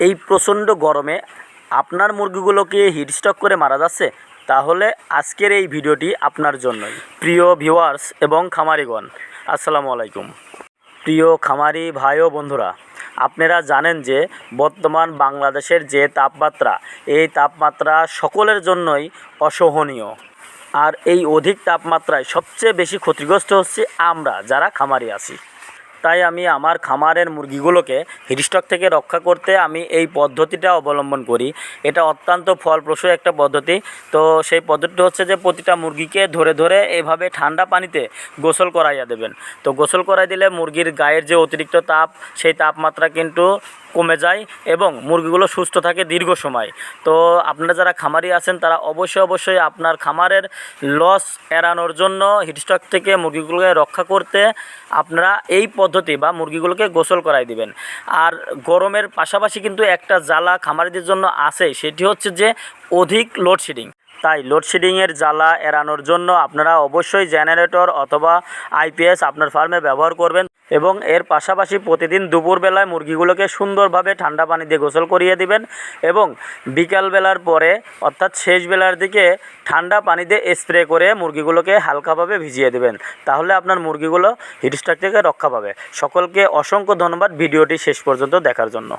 এই প্রচণ্ড গরমে আপনার মুরগিগুলোকে হিটস্ট্রোক করে মারা যাচ্ছে, তাহলে আজকের এই ভিডিওটি আপনার জন্যই। প্রিয় ভিউয়ার্স এবং খামারিগণ, আসসালামু আলাইকুম। প্রিয় খামারি ভাই ও বন্ধুরা, আপনারা জানেন যে বর্তমান বাংলাদেশের যে তাপমাত্রা, এই তাপমাত্রা সকলের জন্যই অসহনীয়। আর এই অধিক তাপমাত্রায় সবচেয়ে বেশি ক্ষতিগ্রস্ত হচ্ছে আমরা যারা খামারি আছি। তাই আমি আমার খামারের মুরগিগুলোকে হিটস্ট্রোক থেকে রক্ষা করতে আমি এই পদ্ধতিটা অবলম্বন করি। এটা অত্যন্ত ফলপ্রসূ একটা পদ্ধতি। তো সেই পদ্ধতিটা হচ্ছে যে প্রতিটা মুরগিকে ধরে ধরে এভাবে ঠান্ডা পানিতে গোসল করাইয়া দেবেন। তো গোসল করাই দিলে মুরগির গায়ের যে অতিরিক্ত তাপ, সেই তাপমাত্রা কিন্তু কমে যায় এবং মুরগিগুলো সুস্থ থাকে দীর্ঘ সময়। তো আপনারা যারা খামারি আছেন তারা অবশ্যই আপনার খামারের লস এড়ানোর জন্য, হিটস্ট্রোক থেকে মুরগিগুলোকে রক্ষা করতে আপনারা এই পদ্ধতি বা মুরগিগুলোকে গোসল করাই দিবেন। আর গরমের পাশাপাশি কিন্তু একটা জ্বালা খামারিদের জন্য আছে, সেটি হচ্ছে যে অধিক লোডশেডিং। তাই লোডশেডিংয়ের জ্বালা এড়ানোর জন্য আপনারা অবশ্যই জেনারেটর অথবা আইপিএস আপনার ফার্মে ব্যবহার করবেন এবং এর পাশাপাশি প্রতিদিন দুপুরবেলায় মুরগিগুলোকে সুন্দরভাবে ঠান্ডা পানি দিয়ে গোসল করিয়ে দিবেন এবং বিকালবেলার পরে অর্থাৎ শেষ বেলার দিকে ঠান্ডা পানি দিয়ে স্প্রে করে মুরগিগুলোকে হালকাভাবে ভিজিয়ে দেবেন। তাহলে আপনার মুরগিগুলো হিটস্ট্রোক থেকে রক্ষা পাবে। সকলকে অসংখ্য ধন্যবাদ ভিডিওটি শেষ পর্যন্ত দেখার জন্য।